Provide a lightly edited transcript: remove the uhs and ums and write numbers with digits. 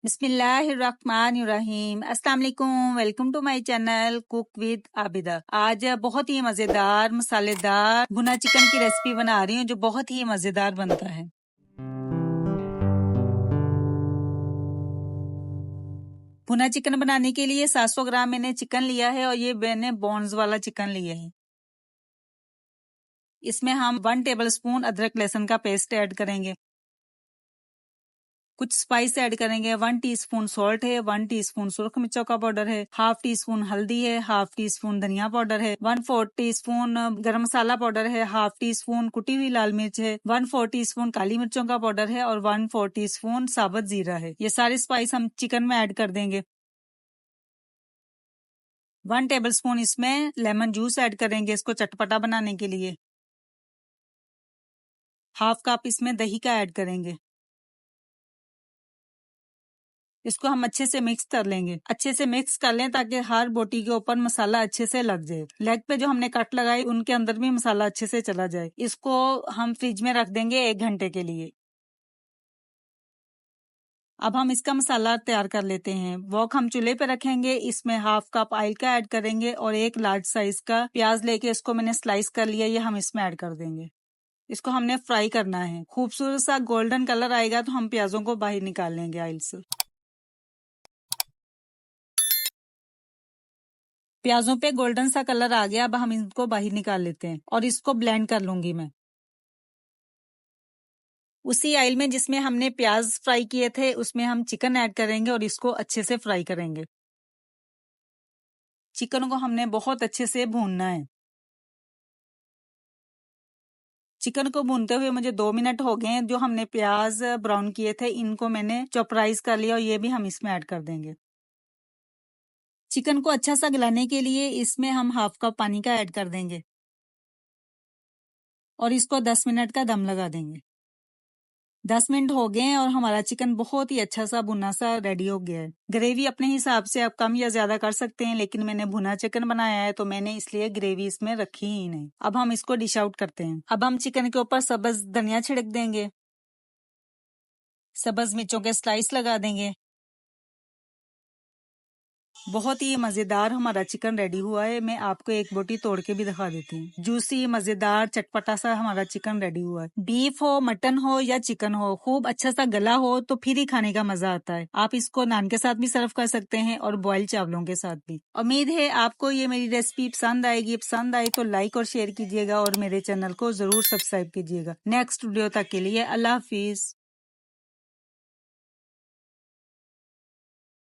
बिस्मिल्लाहिर्रहमानिर्रहीम। अस्सलाम वालेकुम। Welcome to my channel cook with Abida. आज बहुत ही मजेदार मसालेदार भुना चिकन की रेसिपी बना रही हूँ जो बहुत ही मजेदार बनता है। भुना चिकन बनाने के लिए 700 ग्राम मैंने चिकन लिया है और ये मैंने बोन्स वाला चिकन लिया है। इसमें हम 1 टेबलस्पून अदरक लहसुन का पेस्ट ऐड करेंगे। कुछ स्पाइस ऐड करेंगे। 1 टीस्पून सॉल्ट है, 1 टीस्पून सुरख मिर्चों का पाउडर है, हाफ टी स्पून हल्दी है, हाफ टी स्पून धनिया पाउडर है, 1/4 टीस्पून गरम मसाला पाउडर है, हाफ टी स्पून कुटी हुई लाल मिर्च है, 1/4 टीस्पून काली मिर्चों का पाउडर है और 1/4 टीस्पून साबुत जीरा है। ये सारे स्पाइस हम चिकन में ऐड कर देंगे। 1 टेबलस्पून इसमें लेमन जूस ऐड करेंगे इसको चटपटा बनाने के लिए। हाफ कप इसमें दही का ऐड करेंगे। इसको हम अच्छे से मिक्स कर लेंगे। अच्छे से मिक्स कर लें ताकि हर बोटी के ऊपर मसाला अच्छे से लग जाए। लेग पे जो हमने कट लगाई उनके अंदर भी मसाला अच्छे से चला जाए। इसको हम फ्रिज में रख देंगे 1 घंटे के लिए। अब हम इसका मसाला तैयार कर लेते हैं। वॉक हम चूल्हे पे रखेंगे। इसमें हाफ कप ऑयल का ऐड करेंगे और एक लार्ज साइज का प्याज लेके इसको मैंने स्लाइस कर लिया, ये हम इसमें ऐड कर देंगे। इसको हमने फ्राई करना है। खूबसूरत सा गोल्डन कलर आएगा तो हम प्याजों को बाहर निकाल लेंगे ऑयल से। प्याजों पे गोल्डन सा कलर आ गया। अब हम इनको बाहर निकाल लेते हैं और इसको ब्लेंड कर लूंगी मैं। उसी ऑयल में जिसमें हमने प्याज फ्राई किए थे उसमें हम चिकन ऐड करेंगे और इसको अच्छे से फ्राई करेंगे। चिकन को हमने बहुत अच्छे से भूनना है। चिकन को भूनते हुए मुझे 2 मिनट हो गए हैं। जो हमने प्याज ब्राउन किए थे इनको मैंने चॉपराइज कर लिया और ये भी हम इसमें ऐड कर देंगे। चिकन को अच्छा सा गलाने के लिए इसमें हम हाफ कप पानी का ऐड कर देंगे और इसको 10 मिनट का दम लगा देंगे। 10 मिनट हो गए हैं और हमारा चिकन बहुत ही अच्छा सा भुना सा रेडी हो गया है। ग्रेवी अपने हिसाब से आप कम या ज्यादा कर सकते हैं, लेकिन मैंने भुना चिकन बनाया है तो मैंने इसलिए ग्रेवी इसमें रखी ही नहीं। अब हम इसको डिश आउट करते हैं। अब हम चिकन के ऊपर सब्ज धनिया छिड़क देंगे, सब्ज मिर्चों के स्लाइस लगा देंगे। बहुत ही मजेदार हमारा चिकन रेडी हुआ है। मैं आपको एक बोटी तोड़ के भी दिखा देती हूँ। जूसी मजेदार चटपटा सा हमारा चिकन रेडी हुआ है। बीफ हो, मटन हो या चिकन हो, खूब अच्छा सा गला हो तो फिर ही खाने का मजा आता है। आप इसको नान के साथ भी सर्व कर सकते हैं और बॉइल्ड चावलों के साथ भी। उम्मीद है आपको ये मेरी रेसिपी पसंद आएगी। पसंद आई तो लाइक और शेयर कीजिएगा और मेरे चैनल को जरूर सब्सक्राइब कीजिएगा। नेक्स्ट वीडियो तक के लिए अल्लाह हाफिज।